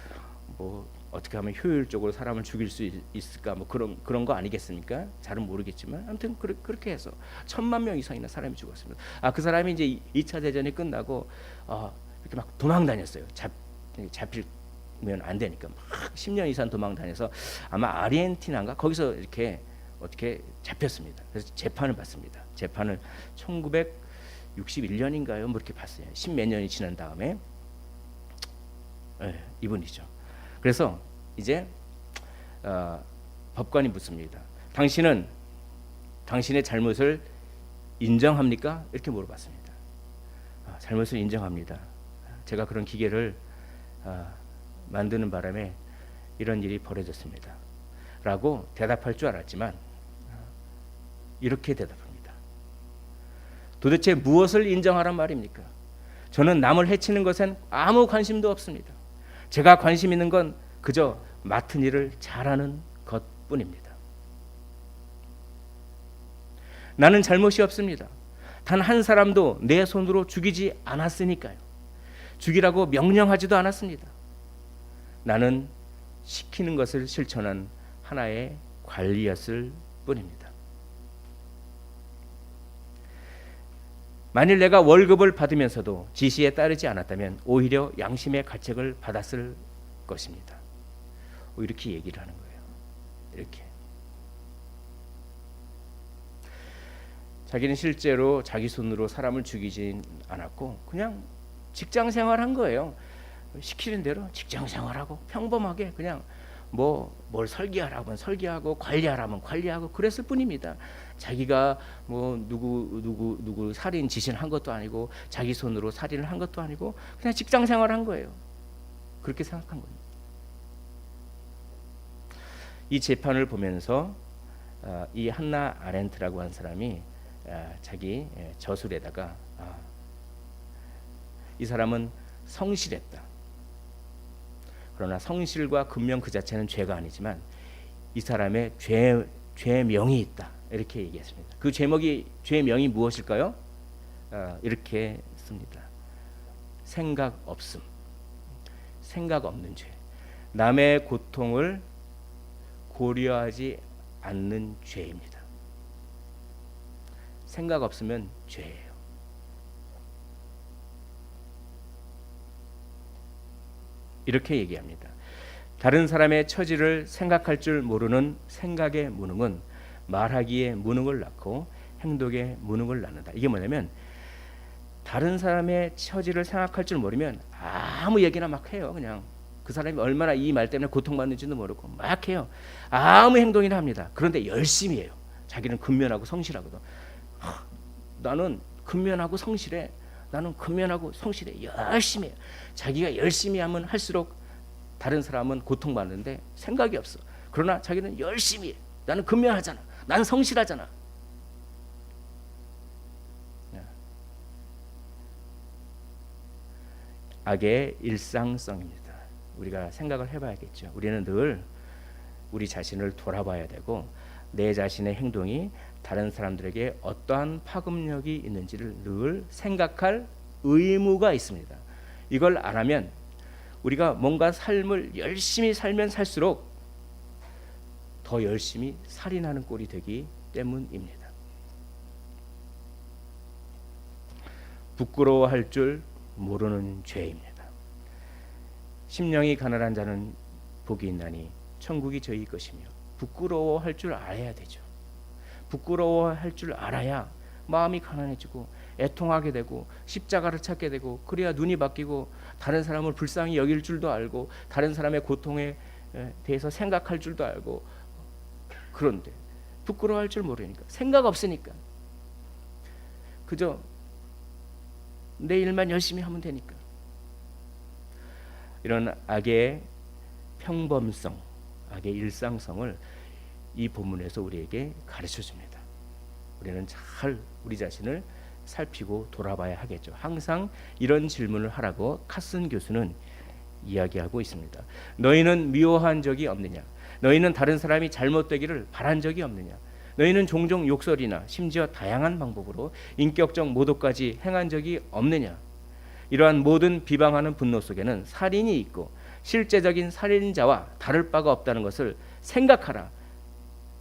뭐 어떻게 하면 효율적으로 사람을 죽일 수 있을까, 뭐 그런 거 아니겠습니까? 잘은 모르겠지만 아무튼 그렇게 해서 1,000만 명 이상이나 사람이 죽었습니다. 그 사람이 이제 2차 대전이 끝나고 이렇게 막 도망 다녔어요. 잡히면 안 되니까 막 10년 이상 도망 다녀서 아마 아르헨티나인가 거기서 이렇게 어떻게 잡혔습니다. 그래서 재판을 받습니다. 재판을 1961년인가요? 뭐 이렇게 봤어요. 10몇 년이 지난 다음에 이분이죠. 그래서 이제 법관이 묻습니다. 당신은 당신의 잘못을 인정합니까? 이렇게 물어봤습니다. 잘못을 인정합니다. 제가 그런 기계를 만드는 바람에 이런 일이 벌어졌습니다. 라고 대답할 줄 알았지만 이렇게 대답합니다. 도대체 무엇을 인정하란 말입니까? 저는 남을 해치는 것엔 아무 관심도 없습니다. 제가 관심 있는 건 그저 맡은 일을 잘하는 것뿐입니다. 나는 잘못이 없습니다. 단 한 사람도 내 손으로 죽이지 않았으니까요. 죽이라고 명령하지도 않았습니다. 나는 시키는 것을 실천한 하나의 관리였을 뿐입니다. 만일 내가 월급을 받으면서도 지시에 따르지 않았다면 오히려 양심의 가책을 받았을 것입니다. 이렇게 얘기를 하는 거예요. 이렇게. 자기는 실제로 자기 손으로 사람을 죽이진 않았고 그냥 직장 생활한 거예요. 시키는 대로 직장 생활하고 평범하게 그냥 뭘 설계하라면 설계하고 관리하라면 관리하고 그랬을 뿐입니다. 자기가 뭐 누구 살인 지시한 것도 아니고 자기 손으로 살인을 한 것도 아니고 그냥 직장 생활한 거예요. 그렇게 생각한 겁니다. 이 재판을 보면서 이 한나 아렌트라고 한 사람이 자기 저술에다가 이 사람은 성실했다. 그러나 성실과 근면 그 자체는 죄가 아니지만 이 사람의 죄명이 있다. 이렇게 얘기했습니다. 그 죄명이 무엇일까요? 이렇게 씁니다. 생각 없음. 생각 없는 죄. 남의 고통을 고려하지 않는 죄입니다. 생각 없으면 죄예요. 이렇게 얘기합니다. 다른 사람의 처지를 생각할 줄 모르는 생각의 무능은 말하기에 무능을 낳고 행동에 무능을 낳는다. 이게 뭐냐면 다른 사람의 처지를 생각할 줄 모르면 아무 얘기나 막 해요. 그냥 그 사람이 얼마나 이 말 때문에 고통받는지도 모르고 막 해요. 아무 행동이나 합니다. 그런데 열심히 해요. 자기는 근면하고 성실하거든. 나는 근면하고 성실해. 나는 근면하고 성실해. 열심히 해요. 자기가 열심히 하면 할수록 다른 사람은 고통받는데 생각이 없어. 그러나 자기는 열심히 해. 나는 근면하잖아. 나는 성실하잖아. 악의 일상성입니다. 우리가 생각을 해봐야겠죠. 우리는 늘 우리 자신을 돌아봐야 되고 내 자신의 행동이 다른 사람들에게 어떠한 파급력이 있는지를 늘 생각할 의무가 있습니다. 이걸 안 하면 우리가 뭔가 삶을 열심히 살면 살수록 더 열심히 살인하는 꼴이 되기 때문입니다. 부끄러워할 줄 모르는 죄입니다. 심령이 가난한 자는 복이 있나니 천국이 저희 것이며, 부끄러워할 줄 알아야 되죠. 부끄러워할 줄 알아야 마음이 가난해지고 애통하게 되고 십자가를 찾게 되고, 그래야 눈이 바뀌고 다른 사람을 불쌍히 여길 줄도 알고 다른 사람의 고통에 대해서 생각할 줄도 알고. 그런데 부끄러워할 줄 모르니까, 생각 없으니까, 그저 내 일만 열심히 하면 되니까, 이런 악의 평범성, 악의 일상성을 이 본문에서 우리에게 가르쳐 줍니다. 우리는 잘 우리 자신을 살피고 돌아봐야 하겠죠. 항상 이런 질문을 하라고 카슨 교수는 이야기하고 있습니다. 너희는 미워한 적이 없느냐? 너희는 다른 사람이 잘못되기를 바란 적이 없느냐? 너희는 종종 욕설이나 심지어 다양한 방법으로 인격적 모독까지 행한 적이 없느냐? 이러한 모든 비방하는 분노 속에는 살인이 있고 실제적인 살인자와 다를 바가 없다는 것을 생각하라.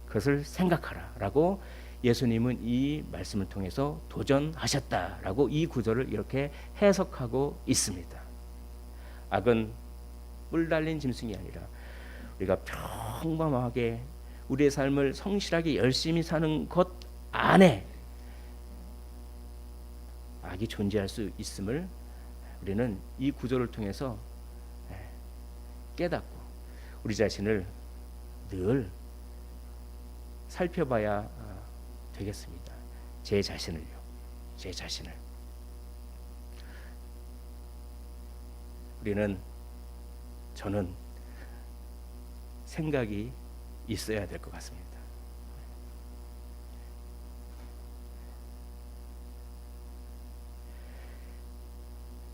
그것을 생각하라 라고 예수님은 이 말씀을 통해서 도전하셨다라고 이 구절을 이렇게 해석하고 있습니다. 악은 뿔 달린 짐승이 아니라 우리가 평범하게 우리의 삶을 성실하게 열심히 사는 것 안에 악이 존재할 수 있음을 우리는 이 구절을 통해서 깨닫고 우리 자신을 늘 살펴봐야 되겠습니다. 제 자신을요. 제 자신을. 저는 생각이 있어야 될 것 같습니다.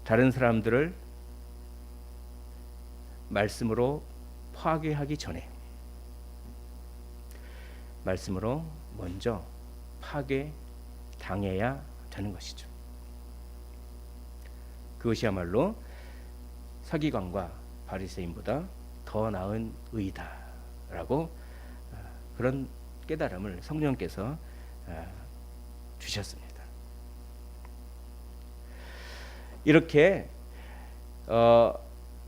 다른 사람들을 말씀으로 파괴하기 전에 말씀으로 먼저 파괴당해야 되는 것이죠. 그것이야말로 서기관과 바리새인보다 더 나은 의다라고 그런 깨달음을 성령께서 주셨습니다. 이렇게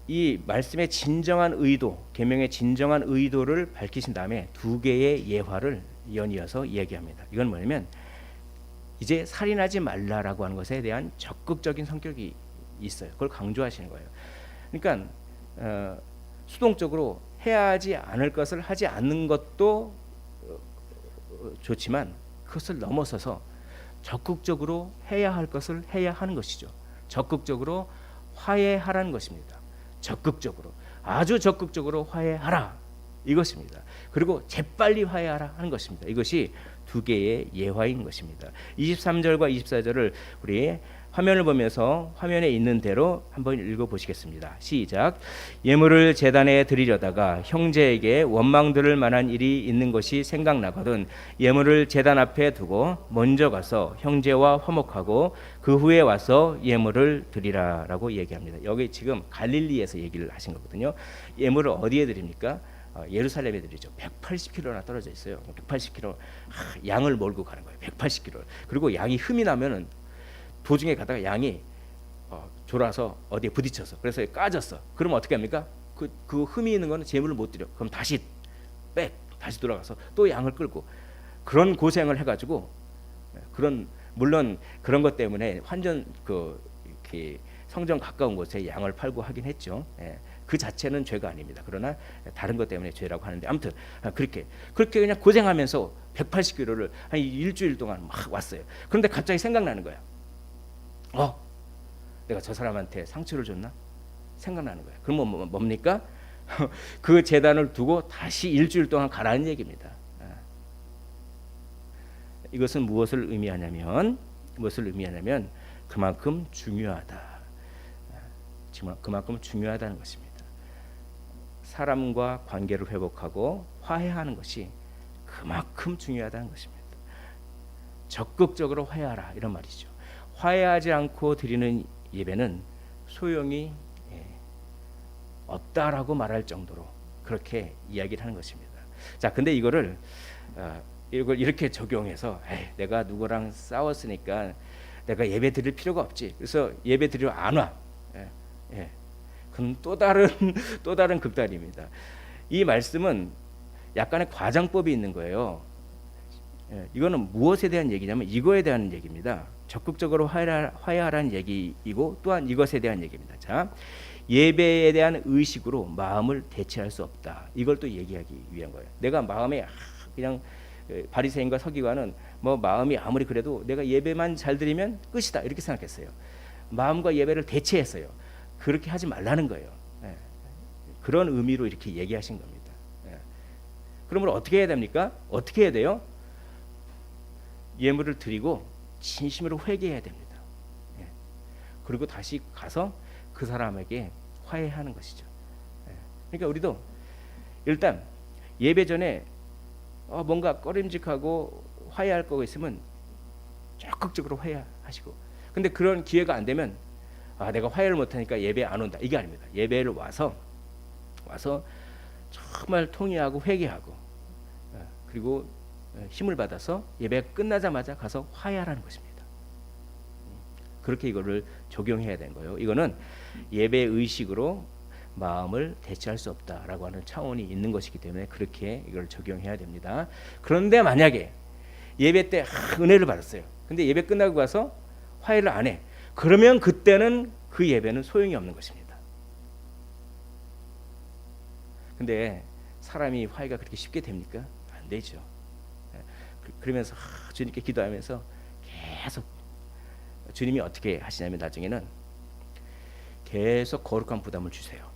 이 말씀의 진정한 의도, 계명의 진정한 의도를 밝히신 다음에 두 개의 예화를 연이어서 이야기합니다. 이건 뭐냐면 이제 살인하지 말라라고 하는 것에 대한 적극적인 성격이 있어요. 그걸 강조하시는 거예요. 그러니까 수동적으로 해야 하지 않을 것을 하지 않는 것도 좋지만 그것을 넘어서서 적극적으로 해야 할 것을 해야 하는 것이죠. 적극적으로 화해하라는 것입니다. 적극적으로, 아주 적극적으로 화해하라 이것입니다. 그리고 재빨리 화해하라 하는 것입니다. 이것이 두 개의 예화인 것입니다. 23절과 24절을 우리 화면을 보면서 화면에 있는 대로 한번 읽어보시겠습니다. 시작. 예물을 제단에 드리려다가 형제에게 원망 들을 만한 일이 있는 것이 생각나거든 예물을 제단 앞에 두고 먼저 가서 형제와 화목하고 그 후에 와서 예물을 드리라 라고 얘기합니다. 여기 지금 갈릴리에서 얘기를 하신 거거든요. 예물을 어디에 드립니까? 예루살렘에 드리죠. 180km나 떨어져 있어요. 180km 양을 몰고 가는 거예요. 180km. 그리고 양이 흠이 나면은 도중에 가다가 양이 졸아서 어디에 부딪혀서 그래서 까졌어. 그러면 어떻게 합니까? 그 흠이 있는 거는 제물을 못 드려. 그럼 다시 돌아가서 또 양을 끌고 그런 고생을 해가지고 물론 그런 것 때문에 완전 이렇게 성전 가까운 곳에 양을 팔고 하긴 했죠. 그 자체는 죄가 아닙니다. 그러나 다른 것 때문에 죄라고 하는데 아무튼 그렇게 그냥 고생하면서 180km를 한 일주일 동안 막 왔어요. 그런데 갑자기 생각나는 거야. 내가 저 사람한테 상처를 줬나? 생각나는 거야. 그럼 뭡니까? 그 제단을 두고 다시 일주일 동안 가라는 얘기입니다. 이것은 무엇을 의미하냐면 그만큼 중요하다. 그만큼 중요하다는 것입니다. 사람과 관계를 회복하고 화해하는 것이 그만큼 중요하다는 것입니다. 적극적으로 화해하라 이런 말이죠. 화해하지 않고 드리는 예배는 소용이 없다라고 말할 정도로 그렇게 이야기를 하는 것입니다. 자, 근데 이걸 이렇게 적용해서 내가 누구랑 싸웠으니까 내가 예배 드릴 필요가 없지. 그래서 예배 드리러 안 와. 그럼 또 다른 극단입니다. 이 말씀은 약간의 과장법이 있는 거예요. 이거는 무엇에 대한 얘기냐면 이거에 대한 얘기입니다. 적극적으로 화해하라는 얘기이고 또한 이것에 대한 얘기입니다. 자, 예배에 대한 의식으로 마음을 대체할 수 없다. 이걸 또 얘기하기 위한 거예요. 내가 마음에 그냥 바리새인과 서기관은 뭐 마음이 아무리 그래도 내가 예배만 잘 드리면 끝이다 이렇게 생각했어요. 마음과 예배를 대체했어요. 그렇게 하지 말라는 거예요. 그런 의미로 이렇게 얘기하신 겁니다. 그러면 어떻게 해야 됩니까? 어떻게 해야 돼요? 예물을 드리고 진심으로 회개해야 됩니다. 그리고 다시 가서 그 사람에게 화해하는 것이죠. 그러니까 우리도 일단 예배 전에 뭔가 꺼림직하고 화해할 거가 있으면 적극적으로 화해하시고, 근데 그런 기회가 안 되면 내가 화해를 못하니까 예배 안 온다 이게 아닙니다. 예배를 와서 정말 통회하고 회개하고 그리고 힘을 받아서 예배 끝나자마자 가서 화해하라는 것입니다. 그렇게 이거를 적용해야 되는 거예요. 이거는 예배 의식으로 마음을 대체할 수 없다라고 하는 차원이 있는 것이기 때문에 그렇게 이걸 적용해야 됩니다. 그런데 만약에 예배 때 은혜를 받았어요. 근데 예배 끝나고 가서 화해를 안 해. 그러면 그때는 그 예배는 소용이 없는 것입니다. 근데 사람이 화해가 그렇게 쉽게 됩니까? 안 되죠. 그러면서 주님께 기도하면서 계속 주님이 어떻게 하시냐면 나중에는 계속 거룩한 부담을 주세요.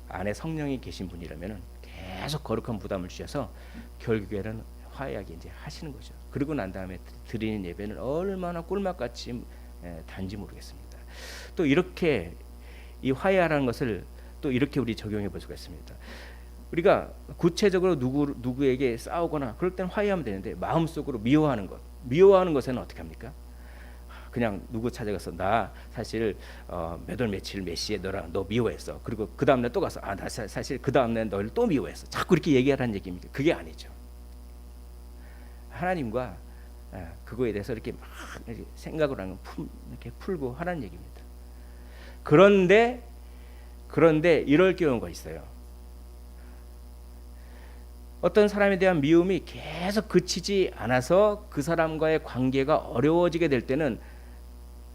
안에 성령이 계신 분이라면 계속 거룩한 부담을 주셔서 결국에는 화해하게 이제 하시는 거죠. 그리고 난 다음에 드리는 예배는 얼마나 꿀맛같이 단지 모르겠습니다. 또 이렇게 이 화해하라는 것을 또 이렇게 우리 적용해 볼 수가 있습니다. 우리가 구체적으로 누구에게 싸우거나 그럴 때는 화해하면 되는데 마음속으로 미워하는 것에는 어떻게 합니까? 그냥 누구 찾아가서 나 사실 몇 월 며칠 몇 시에 너 미워했어. 그리고 그 다음날 또 가서 나 사실 그 다음날 너를 또 미워했어. 자꾸 이렇게 얘기하라는 얘기입니까? 그게 아니죠. 하나님과 그거에 대해서 이렇게 막 생각을 하는 이렇게 풀고 하라는 얘기입니다. 그런데 이럴 경우가 있어요. 어떤 사람에 대한 미움이 계속 그치지 않아서 그 사람과의 관계가 어려워지게 될 때는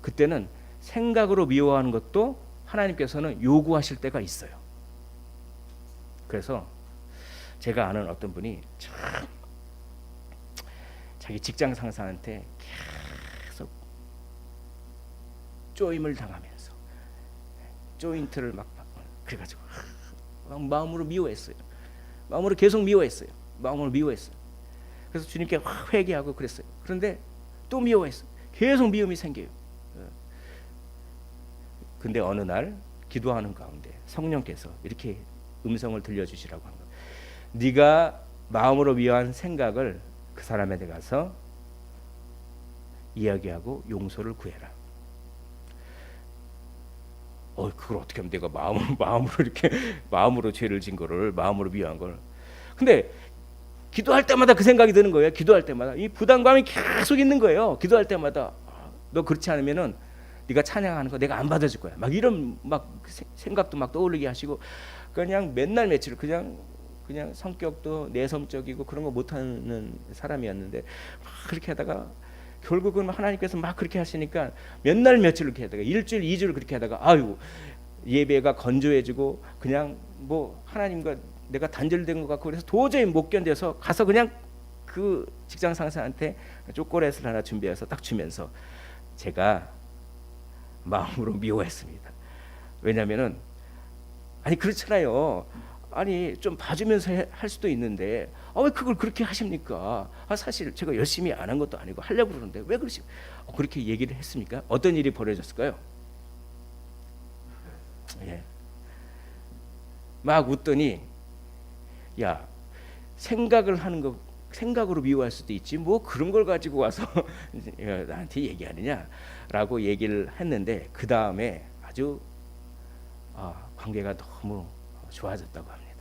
그때는 생각으로 미워하는 것도 하나님께서는 요구하실 때가 있어요. 그래서 제가 아는 어떤 분이 참 자기 직장 상사한테 계속 쪼임을 당하면서 조인트를 막 그래가지고 마음으로 미워했어요. 마음으로 계속 미워했어요. 그래서 주님께 회개하고 그랬어요. 그런데 또 미워했어요. 계속 미움이 생겨요. 근데 어느 날 기도하는 가운데 성령께서 이렇게 음성을 들려주시라고 한 거예요. 네가 마음으로 미워한 생각을 그 사람에게 가서 이야기하고 용서를 구해라. 그걸 어떻게 하면 내가 마음으로 이렇게 마음으로 죄를 진 거를 마음으로 미워한 걸. 근데 기도할 때마다 그 생각이 드는 거예요. 기도할 때마다 이 부담감이 계속 있는 거예요. 기도할 때마다 너 그렇지 않으면은 네가 찬양하는 거 내가 안 받아줄 거야. 막 이런 막 생각도 막 떠오르게 하시고 그냥 맨날 며칠 그냥 성격도 내성적이고 그런 거 못하는 사람이었는데 막 그렇게 하다가 결국은 하나님께서 막 그렇게 하시니까 몇 날 며칠 그렇게 하다가 일주일 2주를 그렇게 하다가 예배가 건조해지고 그냥 뭐 하나님과 내가 단절된 것 같고 그래서 도저히 못 견뎌서 가서 그냥 그 직장 상사한테 초콜릿을 하나 준비해서 딱 주면서 제가 마음으로 미워했습니다. 왜냐면은 그렇잖아요. 좀 봐주면서 할 수도 있는데 왜 그걸 그렇게 하십니까? 사실 제가 열심히 안 한 것도 아니고 하려고 그러는데 왜 그렇게 얘기를 했습니까? 어떤 일이 벌어졌을까요? 막 웃더니 야 생각을 하는 거 생각으로 미워할 수도 있지 뭐 그런 걸 가지고 와서 나한테 얘기하느냐라고 얘기를 했는데 그 다음에 아주 관계가 너무 좋아졌다고 합니다.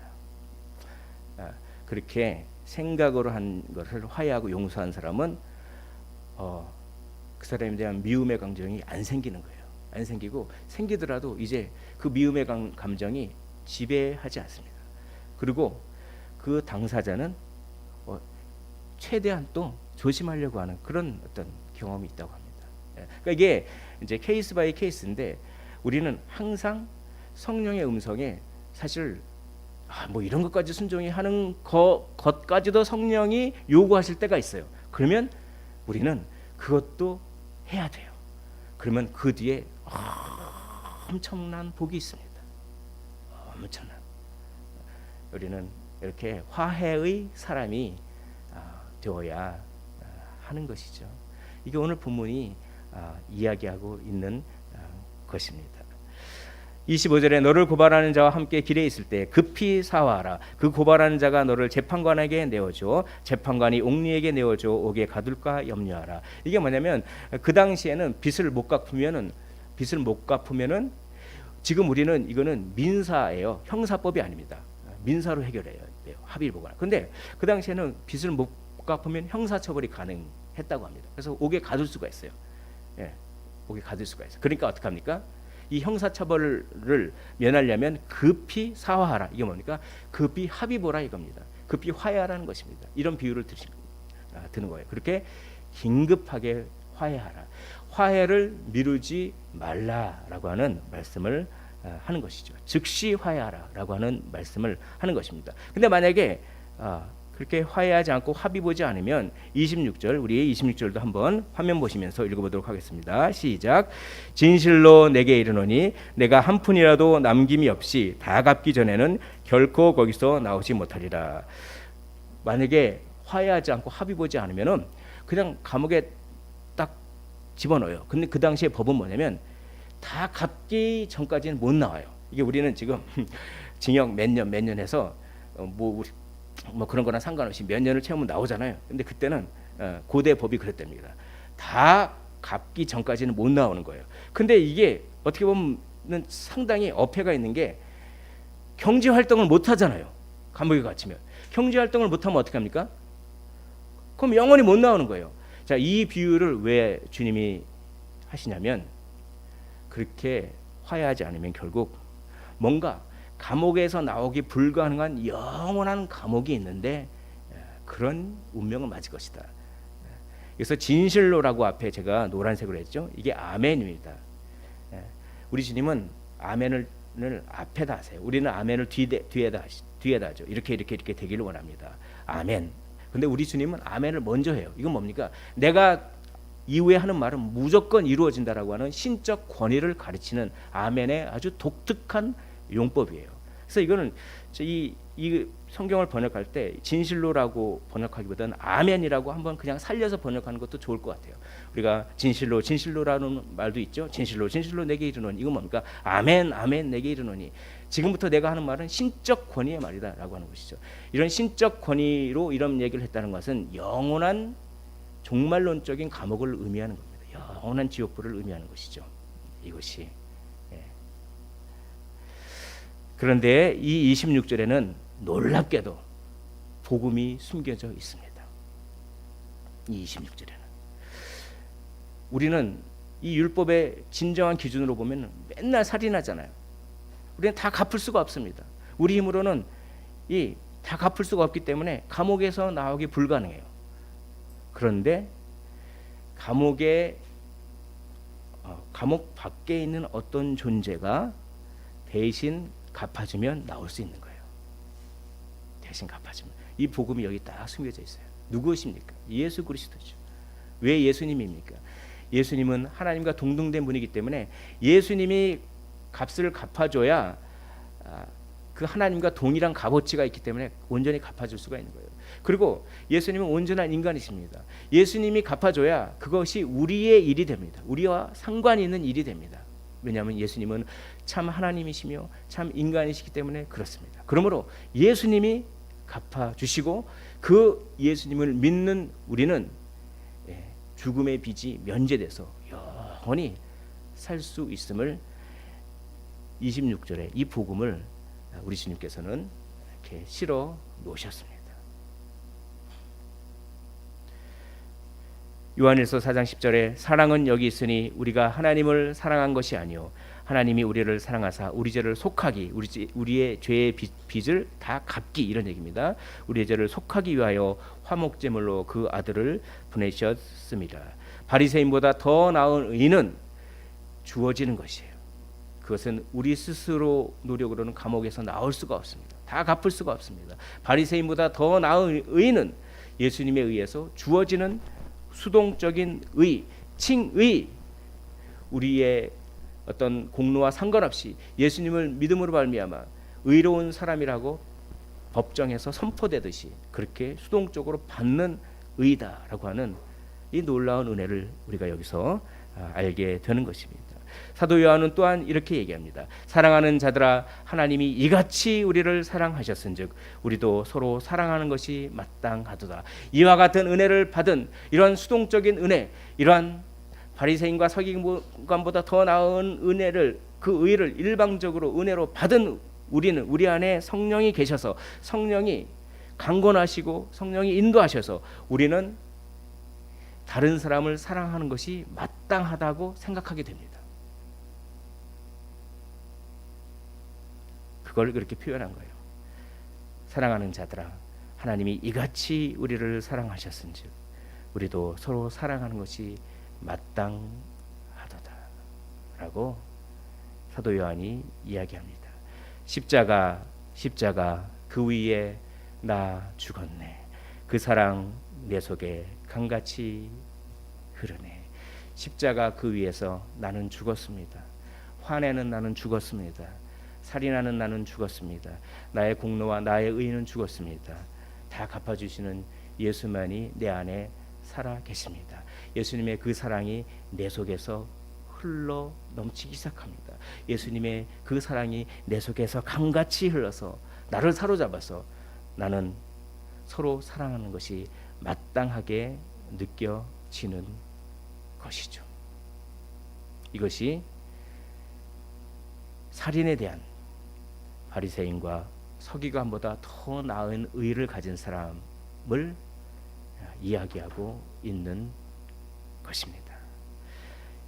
그렇게 생각으로 한 것을 화해하고 용서한 사람은 그 사람에 대한 미움의 감정이 안 생기는 거예요. 안 생기고 생기더라도 이제 그 미움의 감정이 지배하지 않습니다. 그리고 그 당사자는 최대한 또 조심하려고 하는 그런 어떤 경험이 있다고 합니다. 그러니까 이게 이제 케이스 바이 케이스인데 우리는 항상 성령의 음성에 사실 뭐 이런 것까지 순종히 하는 것까지도 성령이 요구하실 때가 있어요. 그러면 우리는 그것도 해야 돼요. 그러면 그 뒤에 엄청난 복이 있습니다. 엄청난. 우리는 이렇게 화해의 사람이 되어야 하는 것이죠. 이게 오늘 본문이 이야기하고 있는 것입니다. 25절에 너를 고발하는 자와 함께 길에 있을 때 급히 사화하라. 그 고발하는 자가 너를 재판관에게 내어줘. 재판관이 옥리에게 내어줘 옥에 가둘까 염려하라. 이게 뭐냐면 그 당시에는 빚을 못 갚으면은 지금 우리는 이거는 민사예요. 형사법이 아닙니다. 민사로 해결해야 돼요. 합의를 보거나. 근데 그 당시에는 빚을 못 갚으면 형사처벌이 가능했다고 합니다. 그래서 옥에 가둘 수가 있어요. 옥에 가둘 수가 있어요. 그러니까 어떻게 합니까? 이 형사처벌을 면하려면 급히 사화하라. 이게 뭡니까? 급히 합의 보라 이겁니다. 급히 화해하라는 것입니다. 이런 비유를 드는 거예요. 그렇게 긴급하게 화해하라. 화해를 미루지 말라라고 하는 말씀을 하는 것이죠. 즉시 화해하라라고 하는 말씀을 하는 것입니다. 근데 만약에 그렇게 화해하지 않고 합의 보지 않으면 26절 우리의 26절도 한번 화면 보시면서 읽어보도록 하겠습니다. 시작. 진실로 내게 이르노니 내가 한 푼이라도 남김이 없이 다 갚기 전에는 결코 거기서 나오지 못하리라. 만약에 화해하지 않고 합의 보지 않으면은 그냥 감옥에 딱 집어넣어요. 근데 그 당시에 법은 뭐냐면 다 갚기 전까지는 못 나와요. 이게 우리는 지금 징역 몇 년 해서 뭐 그런 거랑 상관없이 몇 년을 채우면 나오잖아요. 근데 그때는 고대 법이 그랬답니다. 다 갚기 전까지는 못 나오는 거예요. 근데 이게 어떻게 보면 상당히 어폐가 있는 게 경제 활동을 못 하잖아요. 감옥에 갇히면 경제 활동을 못 하면 어떻게 합니까? 그럼 영원히 못 나오는 거예요. 자, 이 비유를 왜 주님이 하시냐면 그렇게 화해하지 않으면 결국 뭔가 감옥에서 나오기 불가능한 영원한 감옥이 있는데 그런 운명을 맞을 것이다. 그래서 진실로라고 앞에 제가 노란색으로 했죠. 이게 아멘입니다. 우리 주님은 아멘을 앞에다 하세요. 우리는 아멘을 뒤에다 하죠. 이렇게 되기를 원합니다. 아멘. 근데 우리 주님은 아멘을 먼저 해요. 이건 뭡니까? 내가 이후에 하는 말은 무조건 이루어진다라고 하는 신적 권위를 가르치는 아멘의 아주 독특한 용법이에요. 그래서 이거는 이 성경을 번역할 때 진실로라고 번역하기보다는 아멘이라고 한번 그냥 살려서 번역하는 것도 좋을 것 같아요. 우리가 진실로라는 말도 있죠. 진실로 내게 이르노니. 이건 뭡니까? 아멘 내게 이르노니. 지금부터 내가 하는 말은 신적 권위의 말이다라고 하는 것이죠. 이런 신적 권위로 이런 얘기를 했다는 것은 영원한 종말론적인 감옥을 의미하는 겁니다. 영원한 지옥불을 의미하는 것이죠. 이것이. 그런데 이 26절에는 놀랍게도 복음이 숨겨져 있습니다. 이 26절에는 우리는 이 율법의 진정한 기준으로 보면 맨날 살인하잖아요. 우리는 다 갚을 수가 없습니다. 우리 힘으로는 다 갚을 수가 없기 때문에 감옥에서 나오기 불가능해요. 그런데 감옥 밖에 있는 어떤 존재가 대신 갚아주면 나올 수 있는 거예요. 대신 갚아주면. 이 복음이 여기 딱 숨겨져 있어요. 누구십니까? 예수 그리스도죠. 왜 예수님입니까? 예수님은 하나님과 동등된 분이기 때문에 예수님이 값을 갚아줘야 그 하나님과 동일한 값어치가 있기 때문에 온전히 갚아줄 수가 있는 거예요. 그리고 예수님은 온전한 인간이십니다. 예수님이 갚아줘야 그것이 우리의 일이 됩니다. 우리와 상관이 있는 일이 됩니다. 왜냐하면 예수님은 참 하나님이시며 참 인간이시기 때문에 그렇습니다. 그러므로 예수님이 갚아 주시고 그 예수님을 믿는 우리는 죽음의 빚이 면제돼서 영원히 살 수 있음을 26절에 이 복음을 우리 주님께서는 이렇게 실어 놓으셨습니다. 요한일서 4장 10절에 사랑은 여기 있으니 우리가 하나님을 사랑한 것이 아니요 하나님이 우리를 사랑하사 우리 죄를 속하기 우리의 죄의 빚을 다 갚기 이런 얘기입니다. 우리의 죄를 속하기 위하여 화목제물로 그 아들을 보내셨습니다. 바리새인보다 더 나은 의는 주어지는 것이에요. 그것은 우리 스스로 노력으로는 감옥에서 나올 수가 없습니다. 다 갚을 수가 없습니다. 바리새인보다 더 나은 의는 예수님에 의해서 주어지는 수동적인 의, 칭의, 우리의 어떤 공로와 상관없이 예수님을 믿음으로 말미암아 의로운 사람이라고 법정에서 선포되듯이 그렇게 수동적으로 받는 의다라고 하는 이 놀라운 은혜를 우리가 여기서 알게 되는 것입니다. 사도 요한은 또한 이렇게 얘기합니다. 사랑하는 자들아 하나님이 이같이 우리를 사랑하셨은즉 우리도 서로 사랑하는 것이 마땅하도다. 이와 같은 은혜를 받은 이러한 수동적인 은혜, 이러한 바리새인과 서기관보다 더 나은 은혜를 그 의를 일방적으로 은혜로 받은 우리는 우리 안에 성령이 계셔서 성령이 강권하시고 성령이 인도하셔서 우리는 다른 사람을 사랑하는 것이 마땅하다고 생각하게 됩니다. 그걸 그렇게 표현한 거예요. 사랑하는 자들아 하나님이 이같이 우리를 사랑하셨은즉 우리도 서로 사랑하는 것이 마땅하도다 라고 사도 요한이 이야기합니다. 십자가 그 위에 나 죽었네. 그 사랑 내 속에 강같이 흐르네. 십자가 그 위에서 나는 죽었습니다. 화내는 나는 죽었습니다. 살인하는 나는 죽었습니다. 나의 공로와 나의 의는 죽었습니다. 다 갚아주시는 예수만이 내 안에 살아 계십니다. 예수님의 그 사랑이 내 속에서 흘러 넘치기 시작합니다. 예수님의 그 사랑이 내 속에서 강같이 흘러서 나를 사로잡아서 나는 서로 사랑하는 것이 마땅하게 느껴지는 것이죠. 이것이 살인에 대한 바리새인과 서기관보다 더 나은 의를 가진 사람을 이야기하고 있는 것입니다.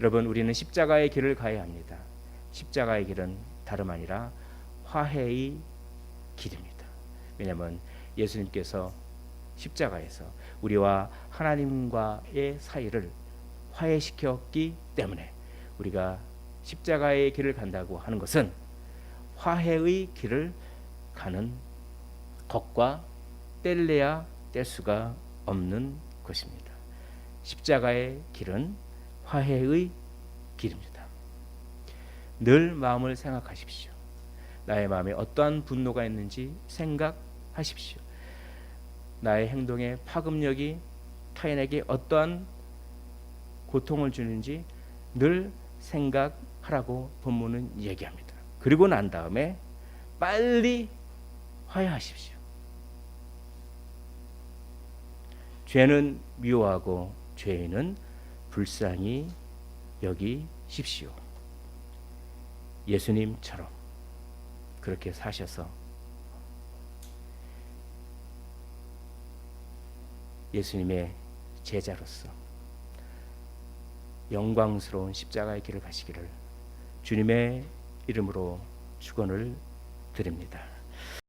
여러분, 우리는 십자가의 길을 가야 합니다. 십자가의 길은 다름 아니라 화해의 길입니다. 왜냐하면 예수님께서 십자가에서 우리와 하나님과의 사이를 화해시켰기 때문에 우리가 십자가의 길을 간다고 하는 것은 화해의 길을 가는 것과 뗄래야 뗄 수가 없는 것입니다. 십자가의 길은 화해의 길입니다. 늘 마음을 생각하십시오. 나의 마음에 어떠한 분노가 있는지 생각하십시오. 나의 행동의 파급력이 타인에게 어떠한 고통을 주는지 늘 생각하라고 본문은 얘기합니다. 그리고 난 다음에 빨리 화해하십시오. 죄는 미워하고 죄인은 불쌍히 여기십시오. 예수님처럼 그렇게 사셔서 예수님의 제자로서 영광스러운 십자가의 길을 가시기를 주님의 이름으로 축원을 드립니다.